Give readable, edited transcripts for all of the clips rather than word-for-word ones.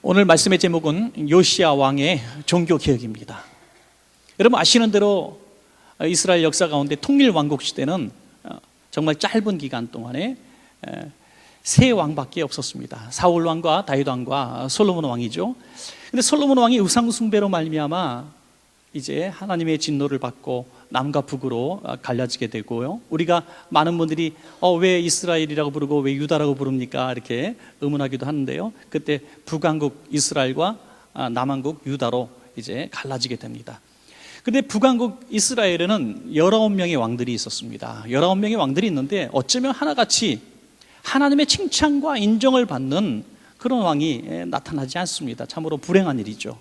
오늘 말씀의 제목은 요시야 왕의 종교개혁입니다. 여러분 아시는 대로 이스라엘 역사 가운데 통일왕국 시대는 정말 짧은 기간 동안에 세 왕밖에 없었습니다. 사울 왕과 다윗 왕과 솔로몬 왕이죠. 근데 솔로몬 왕이 우상 숭배로 말미암아 이제 하나님의 진노를 받고 남과 북으로 갈라지게 되고요. 우리가 많은 분들이 왜 이스라엘이라고 부르고 왜 유다라고 부릅니까? 이렇게 의문하기도 하는데요. 그때 북왕국 이스라엘과 남왕국 유다로 이제 갈라지게 됩니다. 근데 북왕국 이스라엘에는 19명의 왕들이 있었습니다. 19명의 왕들이 있는데 어쩌면 하나같이 하나님의 칭찬과 인정을 받는 그런 왕이 나타나지 않습니다. 참으로 불행한 일이죠.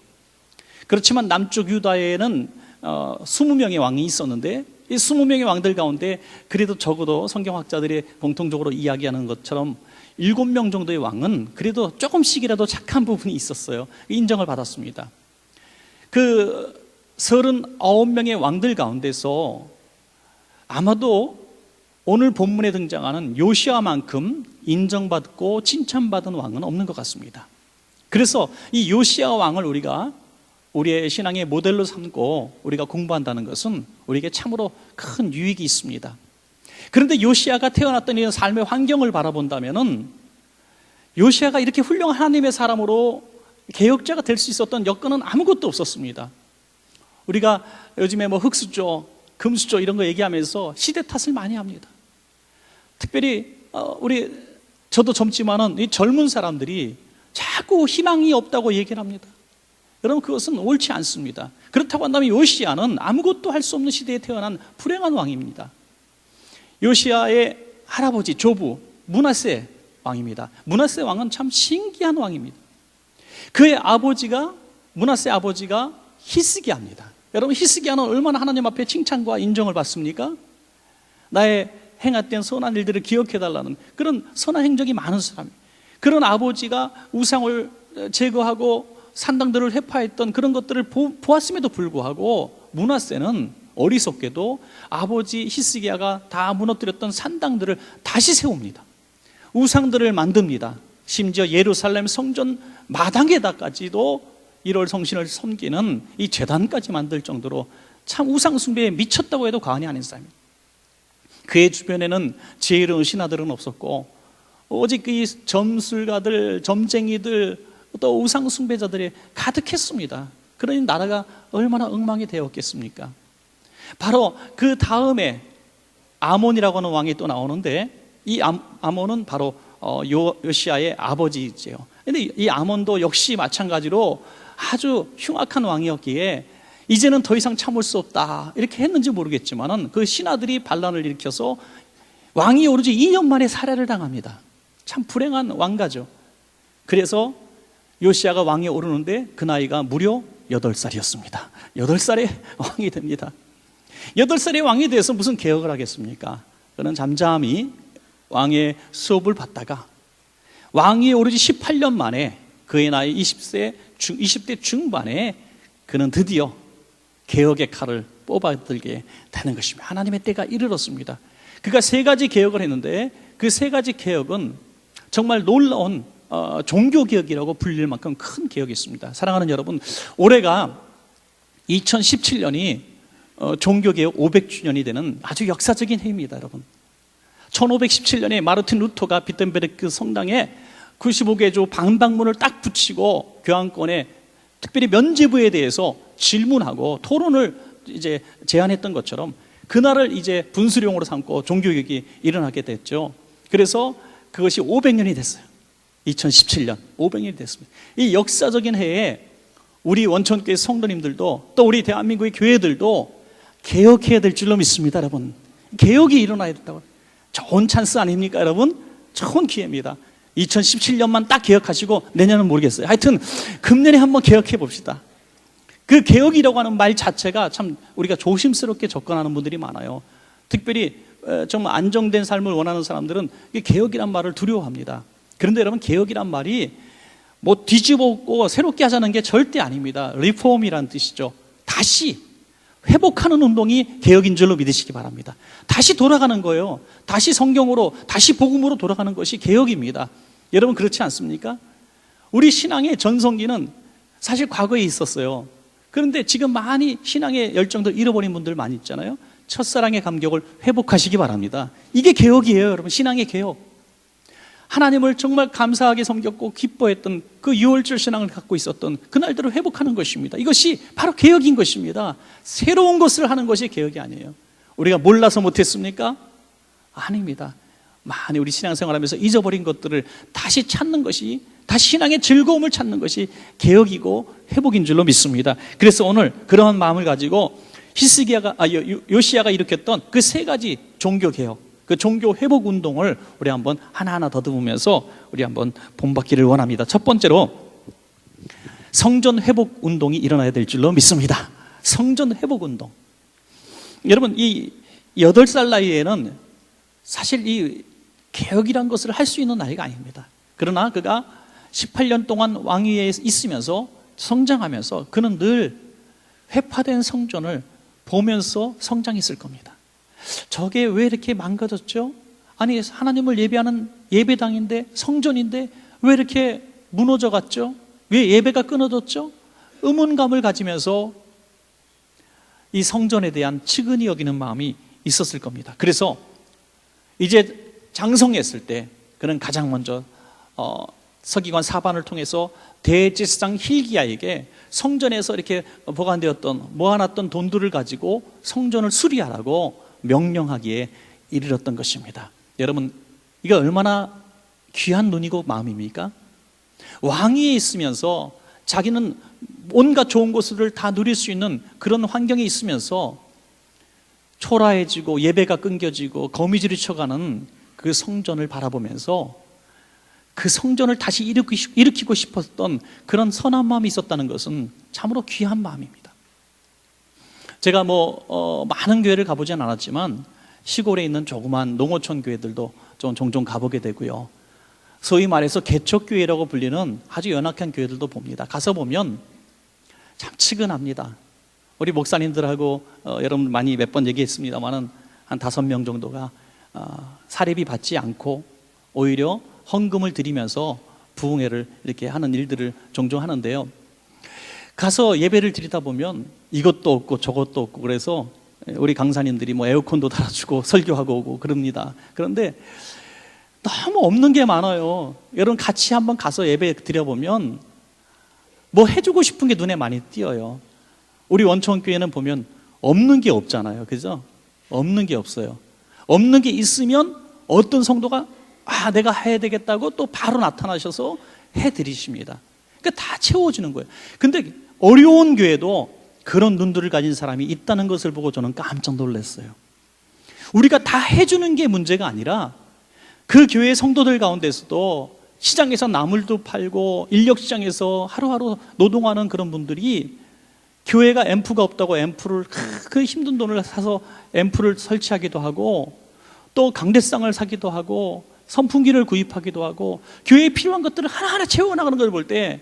그렇지만 남쪽 유다에는 20명의 왕이 있었는데 이 20명의 왕들 가운데 그래도 적어도 성경학자들이 공통적으로 이야기하는 것처럼 7명 정도의 왕은 그래도 조금씩이라도 착한 부분이 있었어요. 인정을 받았습니다. 그 39명의 왕들 가운데서 아마도 오늘 본문에 등장하는 요시야만큼 인정받고 칭찬받은 왕은 없는 것 같습니다. 그래서 이 요시야 왕을 우리가 우리의 신앙의 모델로 삼고 우리가 공부한다는 것은 우리에게 참으로 큰 유익이 있습니다. 그런데 요시야가 태어났던 이런 삶의 환경을 바라본다면은 요시야가 이렇게 훌륭한 하나님의 사람으로 개혁자가 될 수 있었던 여건은 아무것도 없었습니다. 우리가 요즘에 흙수저, 금수저 이런 거 얘기하면서 시대 탓을 많이 합니다. 특별히 저도 젊지만은 이 젊은 사람들이 자꾸 희망이 없다고 얘기를 합니다. 여러분 그것은 옳지 않습니다. 그렇다고 한다면 요시야는 아무것도 할 수 없는 시대에 태어난 불행한 왕입니다. 요시야의 할아버지 조부 므낫세 왕입니다. 므낫세 왕은 참 신기한 왕입니다. 그의 아버지가 므낫세 아버지가 히스기야입니다. 여러분 히스기야는 얼마나 하나님 앞에 칭찬과 인정을 받습니까? 나의 행했던 선한 일들을 기억해달라는 그런 선한 행적이 많은 사람이에요. 그런 아버지가 우상을 제거하고 산당들을 회파했던 그런 것들을 보았음에도 불구하고 므낫세는 어리석게도 아버지 히스기야가 다 무너뜨렸던 산당들을 다시 세웁니다. 우상들을 만듭니다. 심지어 예루살렘 성전 마당에다까지도 1월 성신을 섬기는 이 제단까지 만들 정도로 참 우상 숭배에 미쳤다고 해도 과언이 아닌 사람입니다. 그의 주변에는 지혜로운 신하들은 없었고 오직 이 점술가들, 점쟁이들 또 우상 숭배자들이 가득했습니다. 그러니 나라가 얼마나 엉망이 되었겠습니까? 바로 그 다음에 아몬이라고 하는 왕이 또 나오는데 이 아몬은 바로 요시야의 아버지이지요. 그런데 이 아몬도 역시 마찬가지로 아주 흉악한 왕이었기에 이제는 더 이상 참을 수 없다 이렇게 했는지 모르겠지만은 그 신하들이 반란을 일으켜서 왕이 오로지 2년 만에 살해를 당합니다. 참 불행한 왕가죠. 그래서 요시야가 왕에 오르는데 그 나이가 무려 8살이었습니다. 8살에 왕이 됩니다. 8살에 왕이 돼서 무슨 개혁을 하겠습니까? 그는 잠잠히 왕의 수업을 받다가 왕이 오르지 18년 만에 그의 나이 20대 중반에 그는 드디어 개혁의 칼을 뽑아들게 되는 것입니다. 하나님의 때가 이르렀습니다. 그가 3가지 개혁을 했는데 그 3가지 개혁은 정말 놀라운 종교개혁이라고 불릴 만큼 큰 개혁이 있습니다. 사랑하는 여러분, 올해가 2017년이 종교개혁 500주년이 되는 아주 역사적인 해입니다. 여러분 1517년에 마르틴 루터가 비텐베르크 성당에 95개조 방방문을 딱 붙이고 교황권에 특별히 면죄부에 대해서 질문하고 토론을 이제 제안했던 것처럼 그날을 이제 분수령으로 삼고 종교개혁이 일어나게 됐죠. 그래서 그것이 500년이 됐어요. 2017년 500년이 됐습니다. 이 역사적인 해에 우리 원천교회 성도님들도 또 우리 대한민국의 교회들도 개혁해야 될 줄로 믿습니다. 여러분 개혁이 일어나야 된다고. 좋은 찬스 아닙니까 여러분? 좋은 기회입니다. 2017년만 딱 개혁하시고 내년은 모르겠어요. 하여튼 금년에 한번 개혁해 봅시다. 그 개혁이라고 하는 말 자체가 참 우리가 조심스럽게 접근하는 분들이 많아요. 특별히 정말 안정된 삶을 원하는 사람들은 개혁이란 말을 두려워합니다. 그런데 여러분 개혁이란 말이 뭐 뒤집어엎고 새롭게 하자는 게 절대 아닙니다. 리폼이란 뜻이죠. 다시 회복하는 운동이 개혁인 줄로 믿으시기 바랍니다. 다시 돌아가는 거예요. 다시 성경으로 다시 복음으로 돌아가는 것이 개혁입니다. 여러분 그렇지 않습니까? 우리 신앙의 전성기는 사실 과거에 있었어요. 그런데 지금 많이 신앙의 열정도 잃어버린 분들 많이 있잖아요. 첫사랑의 감격을 회복하시기 바랍니다. 이게 개혁이에요, 여러분. 신앙의 개혁. 하나님을 정말 감사하게 섬겼고 기뻐했던 그 유월절 신앙을 갖고 있었던 그날들을 회복하는 것입니다. 이것이 바로 개혁인 것입니다. 새로운 것을 하는 것이 개혁이 아니에요. 우리가 몰라서 못했습니까? 아닙니다. 많이 우리 신앙생활하면서 잊어버린 것들을 다시 찾는 것이, 다시 신앙의 즐거움을 찾는 것이 개혁이고 회복인 줄로 믿습니다. 그래서 오늘 그러한 마음을 가지고 요시야가 일으켰던 그 세 가지 종교 개혁, 그 종교 회복 운동을 우리 한번 하나하나 더듬으면서 우리 한번 본받기를 원합니다. 첫 번째로 성전 회복 운동이 일어나야 될 줄로 믿습니다. 성전 회복 운동. 여러분, 이 8살 나이에는 사실 이 개혁이란 것을 할 수 있는 나이가 아닙니다. 그러나 그가 18년 동안 왕위에 있으면서 성장하면서 그는 늘 회파된 성전을 보면서 성장했을 겁니다. 저게 왜 이렇게 망가졌죠? 아니, 하나님을 예배하는 예배당인데, 성전인데 왜 이렇게 무너져 갔죠? 왜 예배가 끊어졌죠? 의문감을 가지면서 이 성전에 대한 측은히 여기는 마음이 있었을 겁니다. 그래서 이제 장성했을 때 그는 가장 먼저 서기관 사반을 통해서 대제사장 hil기야에게 성전에서 이렇게 보관되었던 모아놨던 돈들을 가지고 성전을 수리하라고 명령하기에 이르렀던 것입니다. 여러분, 이게 얼마나 귀한 눈이고 마음입니까? 왕위에 있으면서 자기는 온갖 좋은 것을 다 누릴 수 있는 그런 환경에 있으면서 초라해지고 예배가 끊겨지고 거미줄이 쳐가는 그 성전을 바라보면서 그 성전을 다시 일으키고 싶었던 그런 선한 마음이 있었다는 것은 참으로 귀한 마음입니다. 제가 많은 교회를 가보진 않았지만 시골에 있는 조그만 농어촌 교회들도 좀 종종 가보게 되고요. 소위 말해서 개척교회라고 불리는 아주 연약한 교회들도 봅니다. 가서 보면 참 측은합니다. 우리 목사님들하고 여러분 많이 몇 번 얘기했습니다만은 한 5명 정도가 사례비 받지 않고 오히려 헌금을 드리면서 부흥회를 이렇게 하는 일들을 종종 하는데요. 가서 예배를 드리다 보면 이것도 없고 저것도 없고 그래서 우리 강사님들이 에어컨도 달아주고 설교하고 오고 그럽니다. 그런데 너무 없는 게 많아요. 여러분 같이 한번 가서 예배 드려보면 해주고 싶은 게 눈에 많이 띄어요. 우리 원천교회는 보면 없는 게 없잖아요. 그죠? 없는 게 없어요. 없는 게 있으면 어떤 성도가 내가 해야 되겠다고 또 바로 나타나셔서 해드리십니다. 그러니까 다 채워지는 거예요. 근데 어려운 교회도 그런 눈들을 가진 사람이 있다는 것을 보고 저는 깜짝 놀랐어요. 우리가 다 해주는 게 문제가 아니라 그 교회 성도들 가운데서도 시장에서 나물도 팔고 인력시장에서 하루하루 노동하는 그런 분들이 교회가 앰프가 없다고 앰프를 그 힘든 돈을 사서 앰프를 설치하기도 하고 또 강대상을 사기도 하고 선풍기를 구입하기도 하고 교회에 필요한 것들을 하나하나 채워나가는 걸 볼 때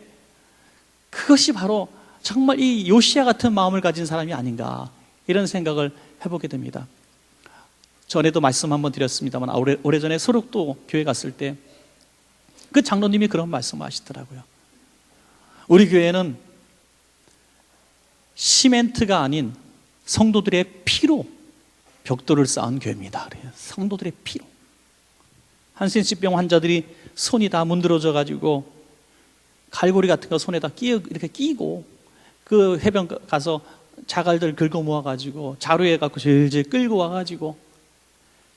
그것이 바로 정말 이 요시야 같은 마음을 가진 사람이 아닌가 이런 생각을 해보게 됩니다. 전에도 말씀 한번 드렸습니다만 오래전에 소록도 교회 갔을 때 그 장로님이 그런 말씀을 하시더라고요. 우리 교회는 시멘트가 아닌 성도들의 피로 벽돌을 쌓은 교회입니다. 성도들의 피로. 한센시병 환자들이 손이 다 문드러져 가지고 갈고리 같은 거 손에다 이렇게 끼고 그 해변 가서 자갈들 긁어 모아 가지고 자루에 갖고 질질 끌고 와 가지고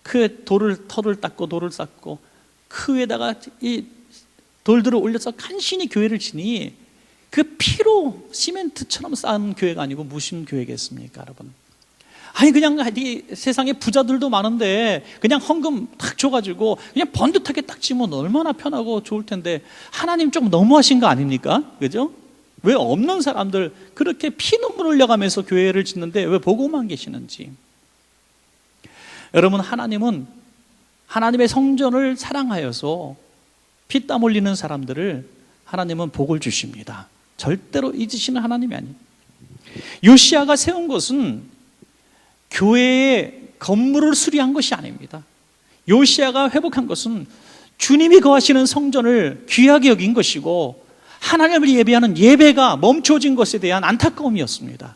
그 털을 닦고 돌을 쌓고 그 위에다가 이 돌들을 올려서 간신히 교회를 지니 그 피로 시멘트처럼 쌓은 교회가 아니고 무슨 교회겠습니까, 여러분? 아니 그냥 이 세상에 부자들도 많은데 그냥 헌금 딱 줘가지고 그냥 번듯하게 딱 지면 얼마나 편하고 좋을 텐데 하나님 좀 너무하신 거 아닙니까? 그죠? 왜 없는 사람들 그렇게 피눈물 흘려가면서 교회를 짓는데 왜 보고만 계시는지. 여러분, 하나님은 하나님의 성전을 사랑하여서 피땀 흘리는 사람들을 하나님은 복을 주십니다. 절대로 잊으시는 하나님이 아니에요. 요시야가 세운 것은 교회의 건물을 수리한 것이 아닙니다. 요시야가 회복한 것은 주님이 거하시는 성전을 귀하게 여긴 것이고 하나님을 예배하는 예배가 멈춰진 것에 대한 안타까움이었습니다.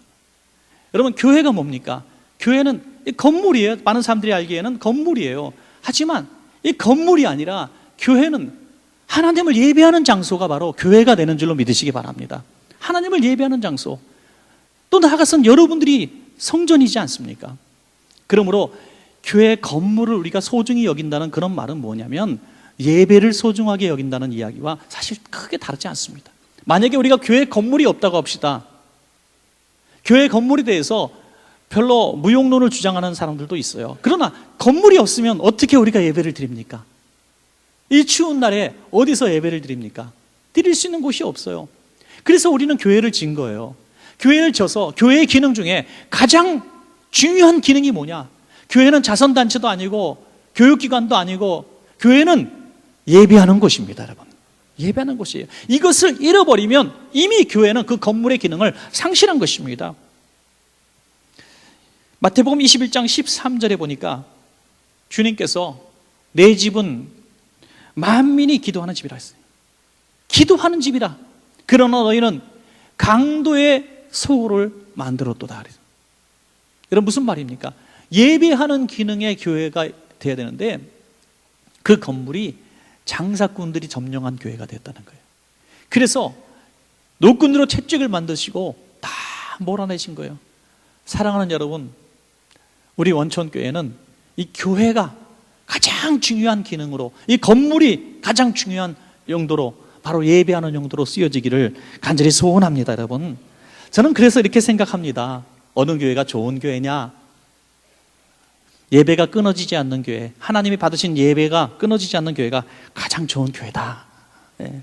여러분, 교회가 뭡니까? 교회는 건물이에요. 많은 사람들이 알기에는 건물이에요. 하지만 이 건물이 아니라 교회는 하나님을 예배하는 장소가 바로 교회가 되는 줄로 믿으시기 바랍니다. 하나님을 예배하는 장소. 또 나아가서는 여러분들이 성전이지 않습니까? 그러므로 교회 건물을 우리가 소중히 여긴다는 그런 말은 뭐냐면 예배를 소중하게 여긴다는 이야기와 사실 크게 다르지 않습니다. 만약에 우리가 교회 건물이 없다고 합시다. 교회 건물에 대해서 별로 무용론을 주장하는 사람들도 있어요. 그러나 건물이 없으면 어떻게 우리가 예배를 드립니까? 이 추운 날에 어디서 예배를 드립니까? 드릴 수 있는 곳이 없어요. 그래서 우리는 교회를 진 거예요. 교회를 져서 교회의 기능 중에 가장 중요한 기능이 뭐냐? 교회는 자선단체도 아니고 교육기관도 아니고 교회는 예배하는 곳입니다, 여러분. 예배하는 곳이에요. 이것을 잃어버리면 이미 교회는 그 건물의 기능을 상실한 것입니다. 마태복음 21장 13절에 보니까 주님께서 내 집은 만민이 기도하는 집이라 했어요. 기도하는 집이라. 그러나 너희는 강도의 소굴을 만들었도다. 여러분, 무슨 말입니까? 예배하는 기능의 교회가 돼야 되는데 그 건물이 장사꾼들이 점령한 교회가 됐다는 거예요. 그래서 노끈으로 채찍을 만드시고 다 몰아내신 거예요. 사랑하는 여러분, 우리 원천교회는 이 교회가 가장 중요한 기능으로, 이 건물이 가장 중요한 용도로, 바로 예배하는 용도로 쓰여지기를 간절히 소원합니다, 여러분. 저는 그래서 이렇게 생각합니다. 어느 교회가 좋은 교회냐? 예배가 끊어지지 않는 교회, 하나님이 받으신 예배가 끊어지지 않는 교회가 가장 좋은 교회다. 네.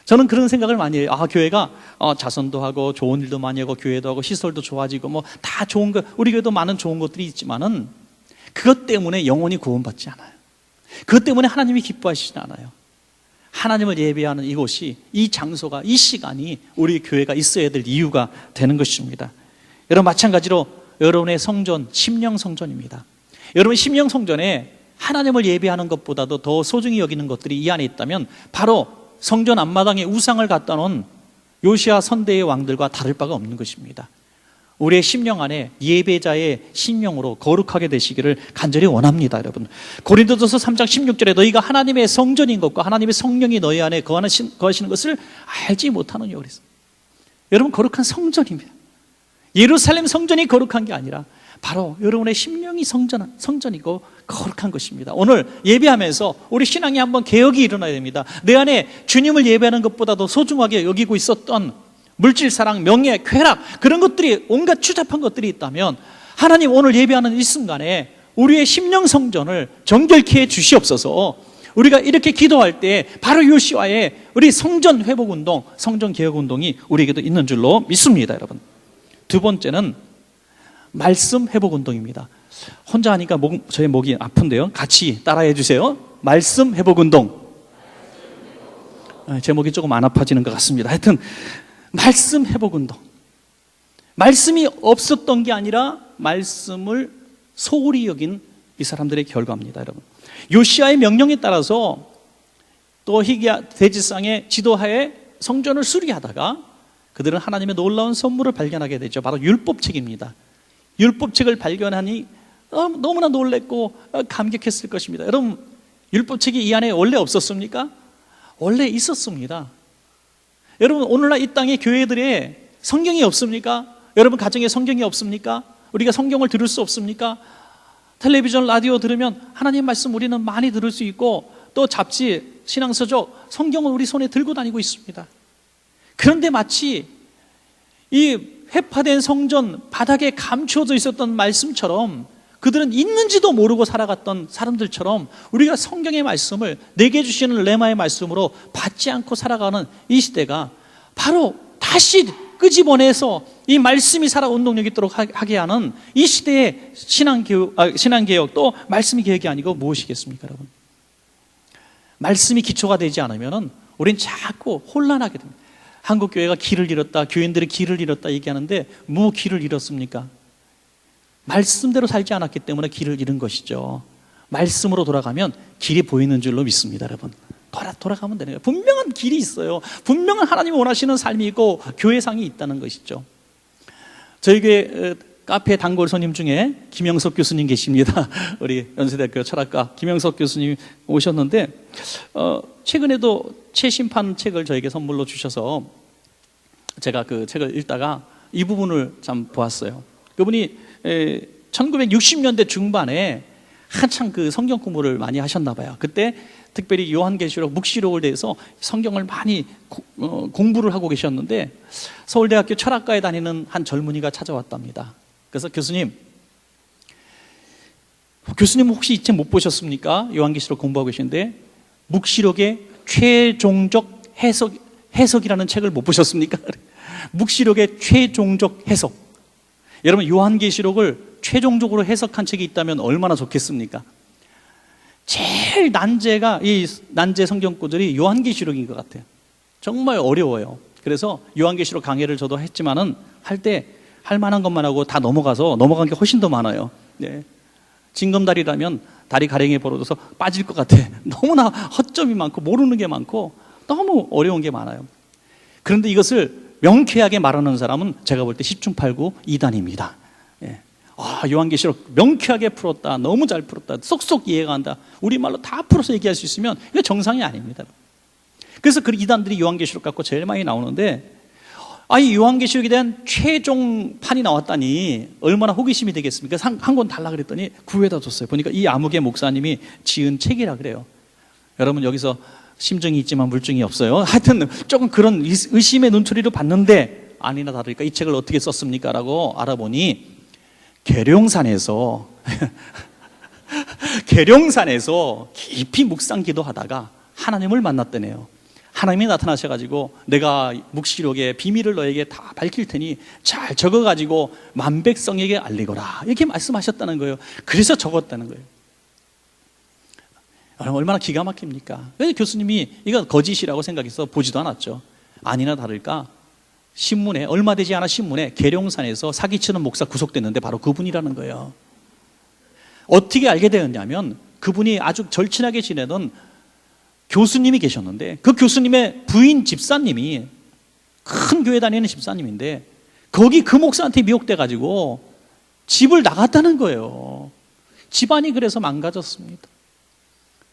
저는 그런 생각을 많이 해요. 교회가 자선도 하고 좋은 일도 많이 하고 교회도 하고 시설도 좋아지고 뭐 다 좋은 거, 우리 교회도 많은 좋은 것들이 있지만은 그것 때문에 영혼이 구원받지 않아요. 그것 때문에 하나님이 기뻐하시지 않아요. 하나님을 예배하는 이곳이, 이 장소가, 이 시간이 우리 교회가 있어야 될 이유가 되는 것입니다. 여러분, 마찬가지로 여러분의 성전, 심령 성전입니다. 여러분, 심령 성전에 하나님을 예배하는 것보다도 더 소중히 여기는 것들이 이 안에 있다면 바로 성전 앞마당에 우상을 갖다 놓은 요시야 선대의 왕들과 다를 바가 없는 것입니다. 우리의 심령 안에 예배자의 심령으로 거룩하게 되시기를 간절히 원합니다, 여러분. 고린도전서 3장 16절에 너희가 하나님의 성전인 것과 하나님의 성령이 너희 안에 거하시는 것을 알지 못하느냐 그랬어요. 여러분, 거룩한 성전입니다. 예루살렘 성전이 거룩한 게 아니라 바로 여러분의 심령이 성전이고 거룩한 것입니다. 오늘 예배하면서 우리 신앙이 한번 개혁이 일어나야 됩니다. 내 안에 주님을 예배하는 것보다도 소중하게 여기고 있었던 물질사랑, 명예, 쾌락, 그런 것들이, 온갖 추잡한 것들이 있다면 하나님, 오늘 예배하는 이 순간에 우리의 심령 성전을 정결케 해 주시옵소서. 우리가 이렇게 기도할 때 바로 요시와의 우리 성전 회복운동, 성전 개혁운동이 우리에게도 있는 줄로 믿습니다, 여러분. 두 번째는 말씀 회복운동입니다. 혼자 하니까 저의 목이 아픈데요. 같이 따라해 주세요. 말씀 회복운동. 제 목이 조금 안 아파지는 것 같습니다. 하여튼 말씀 회복운동. 말씀이 없었던 게 아니라 말씀을 소홀히 여긴 이 사람들의 결과입니다, 여러분. 요시야의 명령에 따라서 또 희기야 대지상의 지도하에 성전을 수리하다가 그들은 하나님의 놀라운 선물을 발견하게 되죠. 바로 율법책입니다. 율법책을 발견하니 너무나 놀랬고 감격했을 것입니다. 여러분, 율법책이 이 안에 원래 없었습니까? 원래 있었습니다. 여러분, 오늘날 이 땅의 교회들에 성경이 없습니까? 여러분 가정에 성경이 없습니까? 우리가 성경을 들을 수 없습니까? 텔레비전, 라디오 들으면 하나님 말씀 우리는 많이 들을 수 있고 또 잡지, 신앙서적, 성경을 우리 손에 들고 다니고 있습니다. 그런데 마치 이 회파된 성전 바닥에 감추어져 있었던 말씀처럼 그들은 있는지도 모르고 살아갔던 사람들처럼 우리가 성경의 말씀을, 내게 주시는 레마의 말씀으로 받지 않고 살아가는 이 시대가 바로 다시 끄집어내서 이 말씀이 살아 운동력 있도록 하게 하는 이 시대의 신앙개혁, 또 말씀의 개혁이 아니고 무엇이겠습니까, 여러분? 말씀이 기초가 되지 않으면 우린 자꾸 혼란하게 됩니다. 한국교회가 길을 잃었다, 교인들이 길을 잃었다 얘기하는데 뭐 길을 잃었습니까? 말씀대로 살지 않았기 때문에 길을 잃은 것이죠. 말씀으로 돌아가면 길이 보이는 줄로 믿습니다, 여러분. 돌아가면 되는 거예요. 분명한 길이 있어요. 분명한 하나님이 원하시는 삶이 있고 교회상이 있다는 것이죠. 저희 교회 카페 단골 손님 중에 김영석 교수님 계십니다. 우리 연세대학교 철학과 김영석 교수님 오셨는데 최근에도 최심판 책을 저에게 선물로 주셔서 제가 그 책을 읽다가 이 부분을 참 보았어요. 그분이 1960년대 중반에 한창 그 성경 공부를 많이 하셨나 봐요. 그때 특별히 요한계시록 묵시록을 대해서 성경을 많이 공부를 하고 계셨는데 서울대학교 철학과에 다니는 한 젊은이가 찾아왔답니다. 그래서 교수님 혹시 이 책 못 보셨습니까? 요한계시록 공부하고 계신데 묵시록의 최종적 해석이라는 책을 못 보셨습니까? 묵시록의 최종적 해석. 여러분 요한계시록을 최종적으로 해석한 책이 있다면 얼마나 좋겠습니까? 제일 이 난제 성경 구절이 요한계시록인 것 같아요. 정말 어려워요. 그래서 요한계시록 강의를 저도 했지만은 할 때 할 만한 것만 하고 다 넘어간 게 훨씬 더 많아요. 네. 징검다리라면 다리 가랭이에 벌어져서 빠질 것 같아. 너무나 허점이 많고 모르는 게 많고 너무 어려운 게 많아요. 그런데 이것을 명쾌하게 말하는 사람은 제가 볼 때 10중 8구 이단입니다. 예. 요한계시록 명쾌하게 풀었다. 너무 잘 풀었다. 쏙쏙 이해가 간다. 우리말로 다 풀어서 얘기할 수 있으면 이거 정상이 아닙니다. 그래서 그 이단들이 요한계시록 갖고 제일 많이 나오는데 이 요한계시록에 대한 최종판이 나왔다니 얼마나 호기심이 되겠습니까? 한 권 달라 그랬더니 구해다 줬어요. 보니까 이 아무개 목사님이 지은 책이라 그래요. 여러분 여기서 심증이 있지만 물증이 없어요. 하여튼 조금 그런 의심의 눈초리로 봤는데 아니나 다를까 이 책을 어떻게 썼습니까? 라고 알아보니 계룡산에서 깊이 묵상 기도하다가 하나님을 만났다네요. 하나님이 나타나셔가지고 내가 묵시록의 비밀을 너에게 다 밝힐 테니 잘 적어가지고 만백성에게 알리거라 이렇게 말씀하셨다는 거예요. 그래서 적었다는 거예요. 얼마나 기가 막힙니까? 그래서 교수님이 이거 거짓이라고 생각해서 보지도 않았죠. 아니나 다를까 신문에 얼마 되지 않아 신문에 계룡산에서 사기치는 목사 구속됐는데 바로 그분이라는 거예요. 어떻게 알게 되었냐면 그분이 아주 절친하게 지내던 교수님이 계셨는데 그 교수님의 부인 집사님이 큰 교회 다니는 집사님인데 거기 그 목사한테 미혹돼 가지고 집을 나갔다는 거예요. 집안이 그래서 망가졌습니다.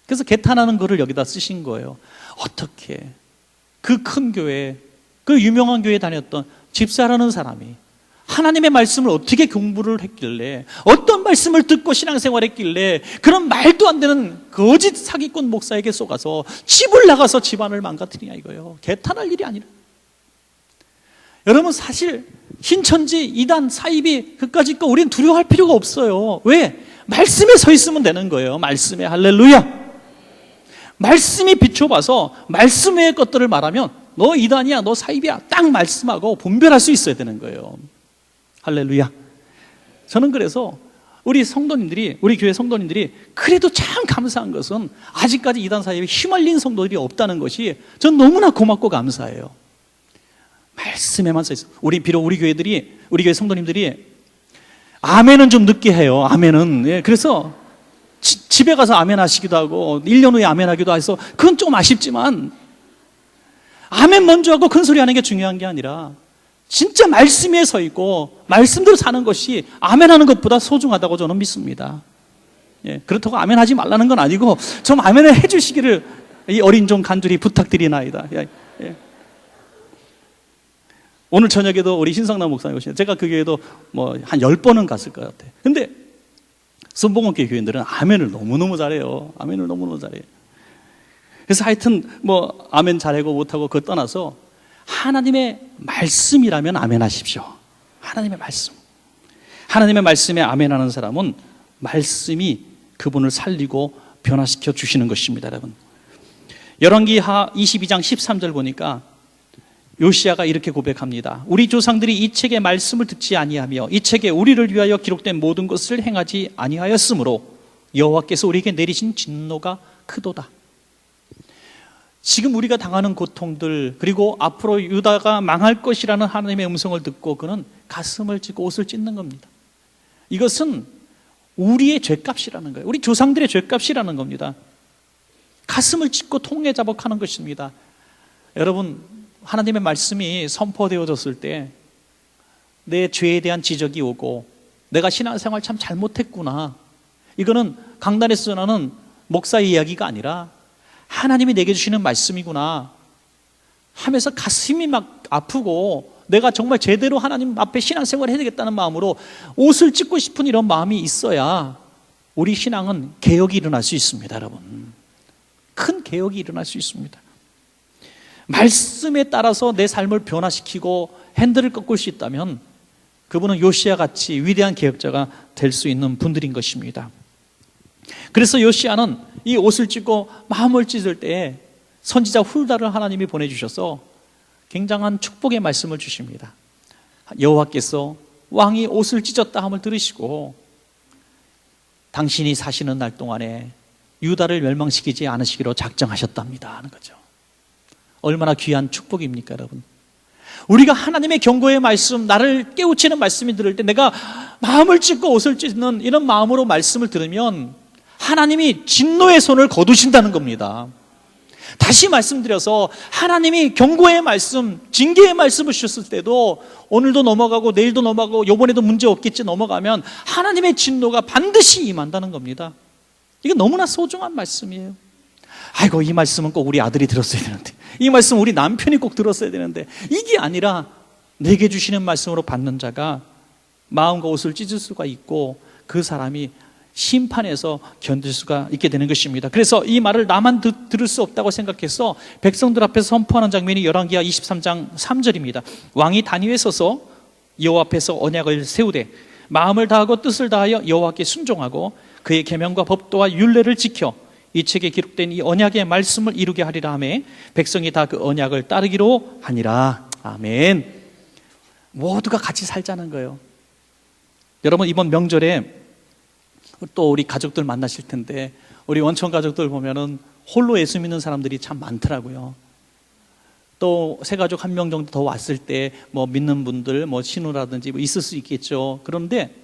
그래서 개탄하는 글을 여기다 쓰신 거예요. 어떻게 그 큰 교회, 그 유명한 교회에 다녔던 집사라는 사람이 하나님의 말씀을 어떻게 공부를 했길래 어떤 말씀을 듣고 신앙생활했길래 그런 말도 안 되는 거짓 사기꾼 목사에게 속아서 집을 나가서 집안을 망가뜨리냐 이거예요. 개탄할 일이 아니라. 여러분 사실 신천지 이단 사입이 그까짓 거 우린 두려워할 필요가 없어요. 왜? 말씀에 서 있으면 되는 거예요. 말씀에. 할렐루야. 말씀이 비춰봐서 말씀 외의 것들을 말하면 너 이단이야 너 사입이야 딱 말씀하고 분별할 수 있어야 되는 거예요. 할렐루야. 저는 그래서 우리 교회 성도님들이 그래도 참 감사한 것은 아직까지 이단 사이에 휘말린 성도들이 없다는 것이 전 너무나 고맙고 감사해요. 말씀에만 서 있어. 비록 우리 교회 성도님들이 아멘은 좀 늦게 해요. 아멘은. 예, 그래서 집에 가서 아멘 하시기도 하고 1년 후에 아멘 하기도 해서 그건 좀 아쉽지만 아멘 먼저 하고 큰 소리 하는 게 중요한 게 아니라 진짜 말씀에 서 있고 말씀대로 사는 것이 아멘하는 것보다 소중하다고 저는 믿습니다. 예, 그렇다고 아멘하지 말라는 건 아니고 좀 아멘을 해주시기를 이 어린 종 간절히 부탁드리나이다. 예, 예. 오늘 저녁에도 우리 신성남 목사님 오시는데 제가 그 교회도 한 10번은 갔을 것 같아요. 근데 선봉원교회 교인들은 아멘을 너무너무 잘해요. 아멘을 너무너무 잘해요. 그래서 하여튼 아멘 잘하고 못하고 그거 떠나서 하나님의 말씀이라면 아멘 하십시오. 하나님의 말씀. 하나님의 말씀에 아멘하는 사람은 말씀이 그분을 살리고 변화시켜 주시는 것입니다. 여러분 열왕기하 22장 13절 보니까 요시야가 이렇게 고백합니다. 우리 조상들이 이 책의 말씀을 듣지 아니하며 이 책에 우리를 위하여 기록된 모든 것을 행하지 아니하였으므로 여호와께서 우리에게 내리신 진노가 크도다. 지금 우리가 당하는 고통들 그리고 앞으로 유다가 망할 것이라는 하나님의 음성을 듣고 그는 가슴을 찢고 옷을 찢는 겁니다. 이것은 우리의 죄값이라는 거예요. 우리 조상들의 죄값이라는 겁니다. 가슴을 찢고 통에 자복하는 것입니다. 여러분, 하나님의 말씀이 선포되어졌을 때 내 죄에 대한 지적이 오고 내가 신앙생활 참 잘못했구나, 이거는 강단에서 전하는 목사의 이야기가 아니라 하나님이 내게 주시는 말씀이구나 하면서 가슴이 막 아프고 내가 정말 제대로 하나님 앞에 신앙생활을 해야 되겠다는 마음으로 옷을 찢고 싶은 이런 마음이 있어야 우리 신앙은 개혁이 일어날 수 있습니다. 여러분, 큰 개혁이 일어날 수 있습니다. 말씀에 따라서 내 삶을 변화시키고 핸들을 꺾을 수 있다면 그분은 요시야 같이 위대한 개혁자가 될 수 있는 분들인 것입니다. 그래서 요시야는 이 옷을 찢고 마음을 찢을 때 선지자 훌다를 하나님이 보내주셔서 굉장한 축복의 말씀을 주십니다. 여호와께서 왕이 옷을 찢었다 함을 들으시고 당신이 사시는 날 동안에 유다를 멸망시키지 않으시기로 작정하셨답니다 하는 거죠. 얼마나 귀한 축복입니까, 여러분? 우리가 하나님의 경고의 말씀, 나를 깨우치는 말씀이 들을 때 내가 마음을 찢고 옷을 찢는 이런 마음으로 말씀을 들으면 하나님이 진노의 손을 거두신다는 겁니다. 다시 말씀드려서 하나님이 경고의 말씀, 징계의 말씀을 주셨을 때도 오늘도 넘어가고 내일도 넘어가고 이번에도 문제 없겠지 넘어가면 하나님의 진노가 반드시 임한다는 겁니다. 이게 너무나 소중한 말씀이에요. 아이고, 이 말씀은 꼭 우리 아들이 들었어야 되는데, 이 말씀 우리 남편이 꼭 들었어야 되는데, 이게 아니라 내게 주시는 말씀으로 받는 자가 마음과 옷을 찢을 수가 있고 그 사람이 심판에서 견딜 수가 있게 되는 것입니다. 그래서 이 말을 나만 들을 수 없다고 생각해서 백성들 앞에서 선포하는 장면이 열왕기하 23장 3절입니다. 왕이 단위에 서서 여호와 앞에서 언약을 세우되 마음을 다하고 뜻을 다하여 여호와께 순종하고 그의 계명과 법도와 율례를 지켜 이 책에 기록된 이 언약의 말씀을 이루게 하리라 하매 백성이 다 그 언약을 따르기로 하니라. 아멘. 모두가 같이 살자는 거예요. 여러분, 이번 명절에 또 우리 가족들 만나실 텐데 우리 원천 가족들 보면은 홀로 예수 믿는 사람들이 참 많더라고요. 또 새 가족 한 명 정도 더 왔을 때 뭐 믿는 분들, 뭐 신우라든지 뭐 있을 수 있겠죠. 그런데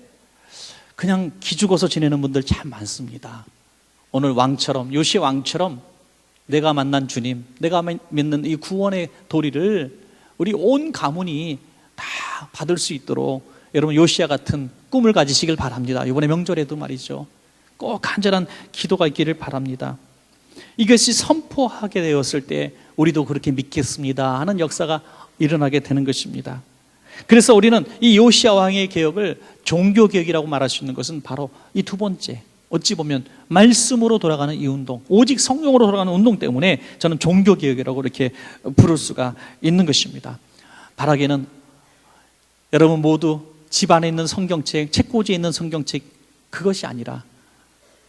그냥 기죽어서 지내는 분들 참 많습니다. 오늘 왕처럼, 요시 왕처럼 내가 만난 주님, 내가 믿는 이 구원의 도리를 우리 온 가문이 다 받을 수 있도록 여러분 요시야 같은 꿈을 가지시길 바랍니다. 이번에 명절에도 말이죠, 꼭 간절한 기도가 있기를 바랍니다. 이것이 선포하게 되었을 때 우리도 그렇게 믿겠습니다 하는 역사가 일어나게 되는 것입니다. 그래서 우리는 이 요시야 왕의 개혁을 종교개혁이라고 말할 수 있는 것은 바로 이 두 번째, 어찌 보면 말씀으로 돌아가는 이 운동, 오직 성령으로 돌아가는 운동 때문에 저는 종교개혁이라고 이렇게 부를 수가 있는 것입니다. 바라기는 여러분 모두 집안에 있는 성경책, 책꽂이에 있는 성경책, 그것이 아니라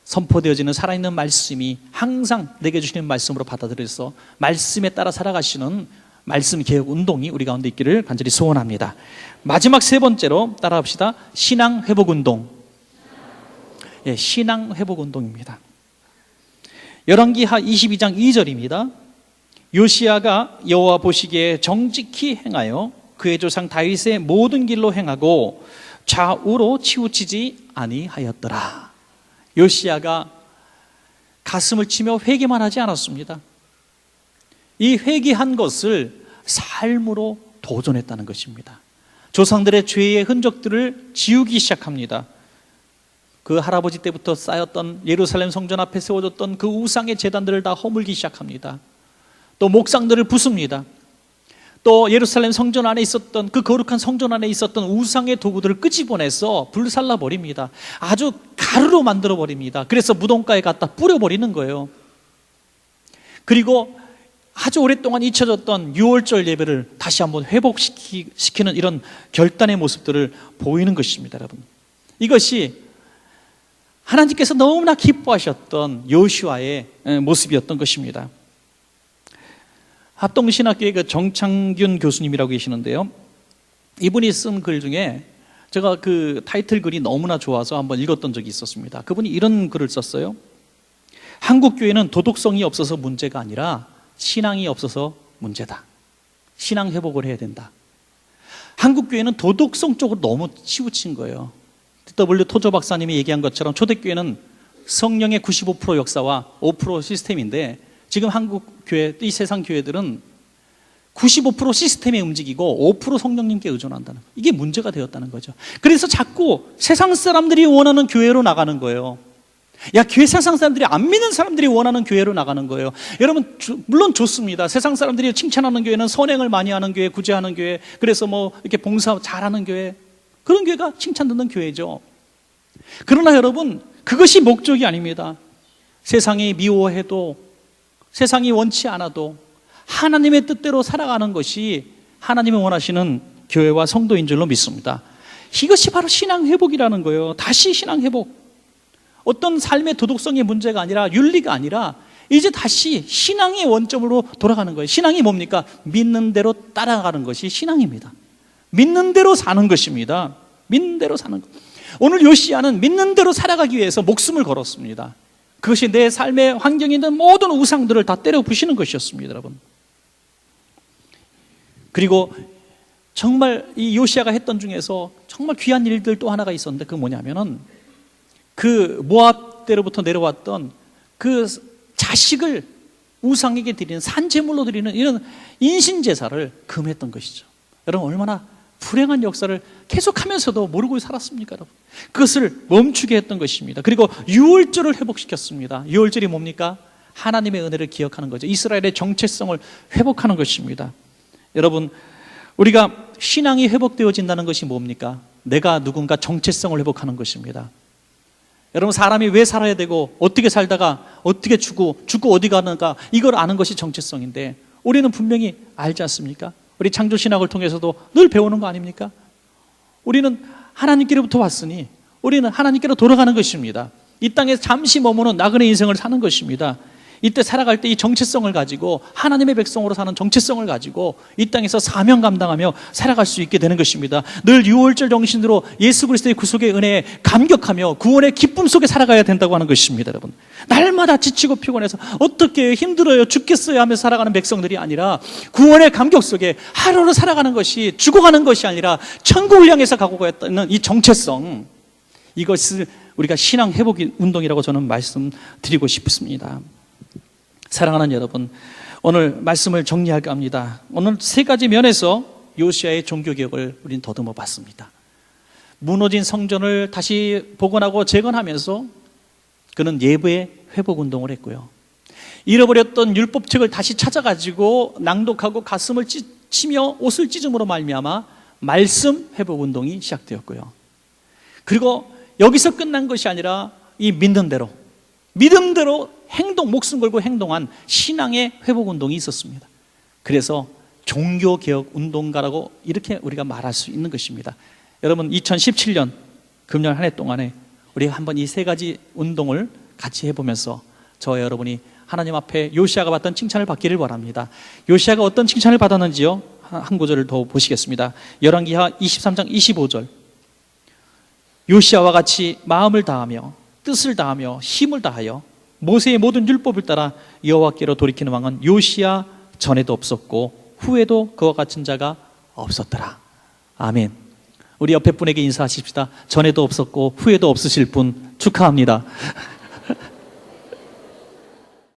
선포되어지는 살아있는 말씀이 항상 내게 주시는 말씀으로 받아들여서 말씀에 따라 살아가시는 말씀 개혁 운동이 우리 가운데 있기를 간절히 소원합니다. 마지막 세 번째로 따라합시다. 신앙 회복 운동. 예, 신앙 회복 운동입니다. 열왕기하 22장 2절입니다. 요시야가 여호와 보시기에 정직히 행하여 그의 조상 다윗의 모든 길로 행하고 좌우로 치우치지 아니하였더라. 요시야가 가슴을 치며 회개만 하지 않았습니다. 이 회개한 것을 삶으로 도전했다는 것입니다. 조상들의 죄의 흔적들을 지우기 시작합니다. 그 할아버지 때부터 쌓였던 예루살렘 성전 앞에 세워졌던 그 우상의 제단들을 다 허물기 시작합니다. 또 목상들을 부숩니다. 또 예루살렘 성전 안에 있었던 그 거룩한 성전 안에 있었던 우상의 도구들을 끄집어내서 불살라 버립니다. 아주 가루로 만들어 버립니다. 그래서 무덤가에 갖다 뿌려버리는 거예요. 그리고 아주 오랫동안 잊혀졌던 유월절 예배를 다시 한번 회복시키는 이런 결단의 모습들을 보이는 것입니다. 여러분, 이것이 하나님께서 너무나 기뻐하셨던 요시와의 모습이었던 것입니다. 합동신학교의 그 정창균 교수님이라고 계시는데요, 이분이 쓴 글 중에 제가 그 타이틀 글이 너무나 좋아서 한번 읽었던 적이 있었습니다. 그분이 이런 글을 썼어요. 한국 교회는 도덕성이 없어서 문제가 아니라 신앙이 없어서 문제다. 신앙 회복을 해야 된다. 한국 교회는 도덕성 쪽으로 너무 치우친 거예요. D.W. 토저 박사님이 얘기한 것처럼 초대교회는 성령의 95% 역사와 5% 시스템인데 지금 한국 교회, 이 세상 교회들은 95% 시스템에 움직이고 5% 성령님께 의존한다는 거예요. 이게 문제가 되었다는 거죠. 그래서 자꾸 세상 사람들이 원하는 교회로 나가는 거예요. 교회 세상 사람들이 안 믿는 사람들이 원하는 교회로 나가는 거예요. 여러분, 물론 좋습니다. 세상 사람들이 칭찬하는 교회는 선행을 많이 하는 교회, 구제하는 교회, 그래서 이렇게 봉사 잘하는 교회, 그런 교회가 칭찬 듣는 교회죠. 그러나 여러분, 그것이 목적이 아닙니다. 세상이 미워해도, 세상이 원치 않아도 하나님의 뜻대로 살아가는 것이 하나님이 원하시는 교회와 성도인 줄로 믿습니다. 이것이 바로 신앙 회복이라는 거예요. 다시 신앙 회복. 어떤 삶의 도덕성의 문제가 아니라, 윤리가 아니라 이제 다시 신앙의 원점으로 돌아가는 거예요. 신앙이 뭡니까? 믿는 대로 따라가는 것이 신앙입니다. 믿는 대로 사는 것입니다. 믿는 대로 사는 것. 오늘 요시야는 믿는 대로 살아가기 위해서 목숨을 걸었습니다. 그것이 내 삶의 환경에 있는 모든 우상들을 다 때려 부시는 것이었습니다, 여러분. 그리고 정말 이 요시야가 했던 중에서 정말 귀한 일들 또 하나가 있었는데, 그게 뭐냐면은 그 모압 때로부터 내려왔던 그 자식을 우상에게 드리는, 산제물로 드리는 이런 인신제사를 금했던 것이죠. 여러분, 얼마나 불행한 역사를 계속하면서도 모르고 살았습니까, 여러분? 그것을 멈추게 했던 것입니다. 그리고 유월절을 회복시켰습니다. 유월절이 뭡니까? 하나님의 은혜를 기억하는 거죠. 이스라엘의 정체성을 회복하는 것입니다. 여러분, 우리가 신앙이 회복되어진다는 것이 뭡니까? 내가 누군가 정체성을 회복하는 것입니다. 여러분, 사람이 왜 살아야 되고 어떻게 살다가 어떻게 죽고 어디 가는가, 이걸 아는 것이 정체성인데 우리는 분명히 알지 않습니까? 우리 창조신학을 통해서도 늘 배우는 거 아닙니까? 우리는 하나님께로부터 왔으니 우리는 하나님께로 돌아가는 것입니다. 이 땅에 잠시 머무는 나그네 인생을 사는 것입니다. 이때 살아갈 때 이 정체성을 가지고, 하나님의 백성으로 사는 정체성을 가지고 이 땅에서 사명 감당하며 살아갈 수 있게 되는 것입니다. 늘 유월절 정신으로 예수 그리스도의 구속의 은혜에 감격하며 구원의 기쁨 속에 살아가야 된다고 하는 것입니다. 여러분, 날마다 지치고 피곤해서 어떻게 힘들어요, 죽겠어요 하며 살아가는 백성들이 아니라, 구원의 감격 속에 하루를 살아가는 것이, 죽어가는 것이 아니라 천국을 향해서 가고 있다는 이 정체성, 이것을 우리가 신앙 회복 운동이라고 저는 말씀드리고 싶습니다. 사랑하는 여러분, 오늘 말씀을 정리할까 합니다. 오늘 세 가지 면에서 요시야의 종교개혁을 우리는 더듬어 봤습니다. 무너진 성전을 다시 복원하고 재건하면서 그는 예배의 회복운동을 했고요. 잃어버렸던 율법책을 다시 찾아가지고 낭독하고 가슴을 치며 옷을 찢음으로 말미암아 말씀 회복운동이 시작되었고요. 그리고 여기서 끝난 것이 아니라 이 믿음대로 목숨 걸고 행동한 신앙의 회복운동이 있었습니다. 그래서 종교개혁운동가라고 이렇게 우리가 말할 수 있는 것입니다. 여러분, 2017년 금년 한 해 동안에 우리가 한번 이 세 가지 운동을 같이 해보면서 저와 여러분이 하나님 앞에 요시야가 받던 칭찬을 받기를 바랍니다. 요시야가 어떤 칭찬을 받았는지요? 한 구절을 더 보시겠습니다. 열왕기하 23장 25절. 요시야와 같이 마음을 다하며 뜻을 다하며 힘을 다하여 모세의 모든 율법을 따라 여호와께로 돌이키는 왕은 요시야 전에도 없었고 후에도 그와 같은 자가 없었더라. 아멘. 우리 옆에 분에게 인사하십시다. 전에도 없었고 후에도 없으실 분 축하합니다.